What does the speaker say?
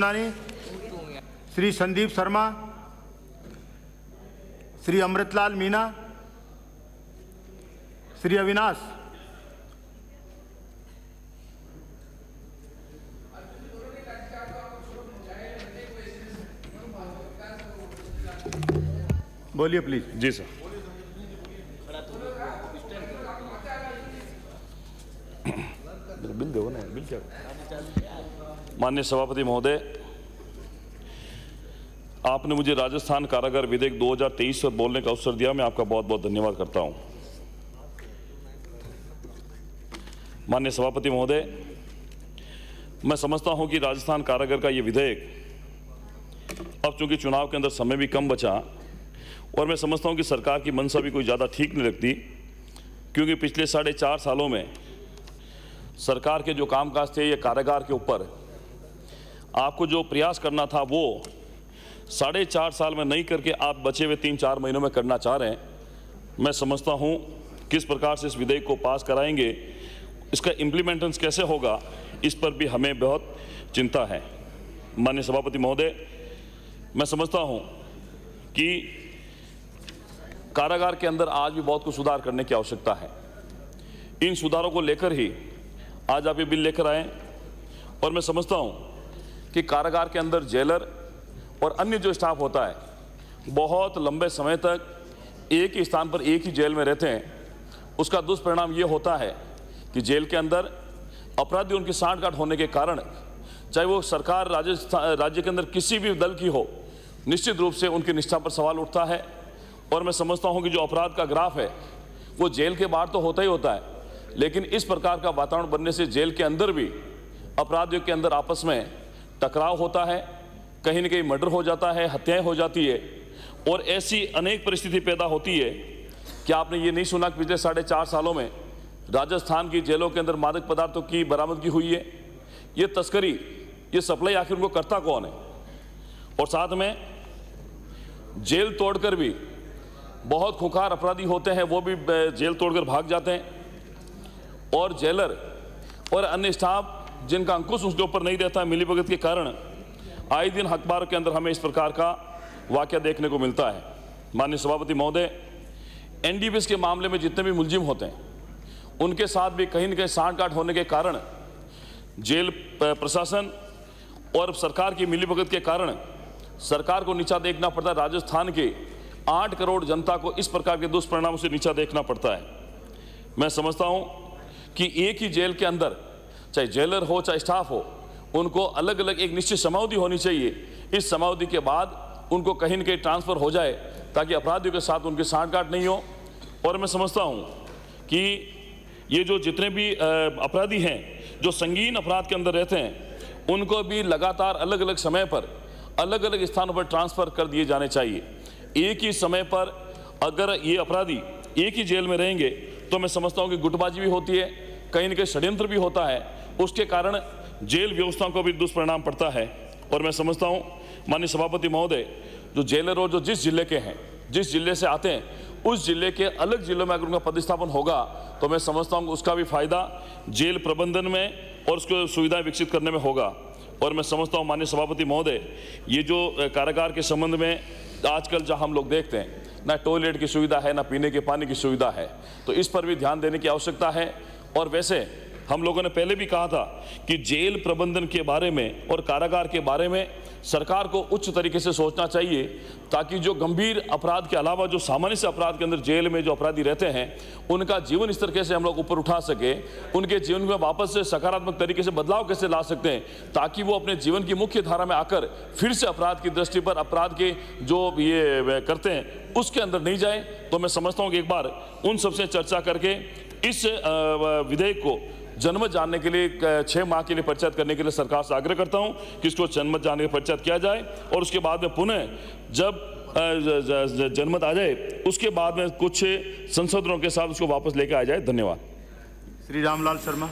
नानी, श्री संदीप शर्मा, श्री अमृतलाल मीना, श्री अविनाश, बोलिए please. Ji sir. Bill दो ना, बिल क्या। माननीय सभापति महोदय, आपने मुझे राजस्थान कारागार विधेयक 2023 पर बोलने का अवसर दिया, मैं आपका बहुत बहुत धन्यवाद करता हूं। माननीय सभापति महोदय, मैं समझता हूं कि राजस्थान कारागार का ये विधेयक, अब चूंकि चुनाव के अंदर समय भी कम बचा और मैं समझता हूं कि सरकार की मंशा भी कोई ज़्यादा ठीक नहीं लगती, क्योंकि पिछले 4.5 सालों में सरकार के जो कामकाज थे ये कारागार के ऊपर आपको जो प्रयास करना था वो 4.5 साल में नहीं करके आप बचे हुए 3-4 महीनों में करना चाह रहे हैं। मैं समझता हूं किस प्रकार से इस विधेयक को पास कराएंगे, इसका इम्प्लीमेंटेशन कैसे होगा, इस पर भी हमें बहुत चिंता है। माननीय सभापति महोदय, मैं समझता हूं कि कारागार के अंदर आज भी बहुत कुछ सुधार करने की आवश्यकता है। इन सुधारों को लेकर ही आज आप ये बिल लेकर आए और मैं समझता हूं कि कारागार के अंदर जेलर और अन्य जो स्टाफ होता है बहुत लंबे समय तक एक ही स्थान पर एक ही जेल में रहते हैं। उसका दुष्परिणाम ये होता है कि जेल के अंदर अपराधी उनकी सांठगांठ होने के कारण, चाहे वो सरकार राज्य के अंदर किसी भी दल की हो, निश्चित रूप से उनकी निष्ठा पर सवाल उठता है। और मैं समझता हूं कि जो अपराध का ग्राफ है वो जेल के बाहर तो होता ही होता है, लेकिन इस प्रकार का वातावरण बनने से जेल के अंदर भी अपराधियों के अंदर आपस में टकराव होता है, कहीं न कहीं मर्डर हो जाता है, हत्याएं हो जाती है और ऐसी अनेक परिस्थिति पैदा होती है कि आपने ये नहीं सुना कि पिछले 4.5 सालों में राजस्थान की जेलों के अंदर मादक पदार्थों की बरामदगी हुई है। ये तस्करी, ये सप्लाई आखिर उनको करता कौन है? और साथ में जेल तोड़कर भी बहुत खुंखार अपराधी होते हैं, वो भी जेल तोड़कर भाग जाते हैं और जेलर और अन्य स्टाफ जिनका अंकुश उसके ऊपर नहीं रहता है मिलीभगत के कारण, आए दिन अखबार के अंदर हमें इस प्रकार का वाकया देखने को मिलता है। माननीय सभापति महोदय, एनडीपीएस के मामले में जितने भी मुलजिम होते हैं उनके साथ भी कहीं न कहीं सांठगांठ होने के कारण जेल प्रशासन और सरकार की मिलीभगत के कारण सरकार को नीचा देखना पड़ता है। राजस्थान के 8 करोड़ जनता को इस प्रकार के दुष्परिणामों से नीचा देखना पड़ता है। मैं समझता हूं कि एक ही जेल के अंदर चाहे जेलर हो चाहे स्टाफ हो, उनको अलग अलग एक निश्चित समावधि होनी चाहिए। इस समावधि के बाद उनको कहीं न कहीं ट्रांसफ़र हो जाए ताकि अपराधियों के साथ उनकी सांठगांठ नहीं हो। और मैं समझता हूं कि ये जो जितने भी अपराधी हैं जो संगीन अपराध के अंदर रहते हैं, उनको भी लगातार अलग अलग समय पर अलग अलग स्थानों पर ट्रांसफ़र कर दिए जाने चाहिए। एक ही समय पर अगर ये अपराधी एक ही जेल में रहेंगे तो मैं समझता हूं कि गुटबाजी भी होती है, कहीं न कहीं षड्यंत्र भी होता है, उसके कारण जेल व्यवस्था को भी दुष्परिणाम पड़ता है। और मैं समझता हूं माननीय सभापति महोदय, जो जेलर हो जो जिस जिले के हैं, जिस जिले से आते हैं, उस जिले के अलग जिलों में अगर उनका पदस्थापन होगा तो मैं समझता हूं उसका भी फायदा जेल प्रबंधन में और उसको सुविधाएं विकसित करने में होगा। और मैं समझता हूं माननीय सभापति महोदय, ये जो कारागार के संबंध में आजकल जहां हम लोग देखते हैं, ना टॉयलेट की सुविधा है, ना पीने के पानी की सुविधा है, तो इस पर भी ध्यान देने की आवश्यकता है। और वैसे हम लोगों ने पहले भी कहा था कि जेल प्रबंधन के बारे में और कारागार के बारे में सरकार को उच्च तरीके से सोचना चाहिए, ताकि जो गंभीर अपराध के अलावा जो सामान्य से अपराध के अंदर जेल में जो अपराधी रहते हैं उनका जीवन स्तर कैसे हम लोग ऊपर उठा सके, उनके जीवन में वापस से सकारात्मक तरीके से बदलाव कैसे ला सकते हैं, ताकि वो अपने जीवन की मुख्य धारा में आकर फिर से अपराध की दृष्टि पर अपराध के जो ये करते हैं उसके अंदर नहीं जाए। तो मैं समझता हूँ कि एक बार उन सबसे चर्चा करके इस विधेयक को जनमत जानने के लिए 6 माह के लिए परिचय करने के लिए सरकार से आग्रह करता हूं कि इसको जनमत जानने का परिचय किया जाए और उसके बाद में पुनः जब जनमत आ जाए उसके बाद में कुछ संशोधनों के साथ उसको वापस लेकर आ जाए। धन्यवाद। श्री रामलाल शर्मा।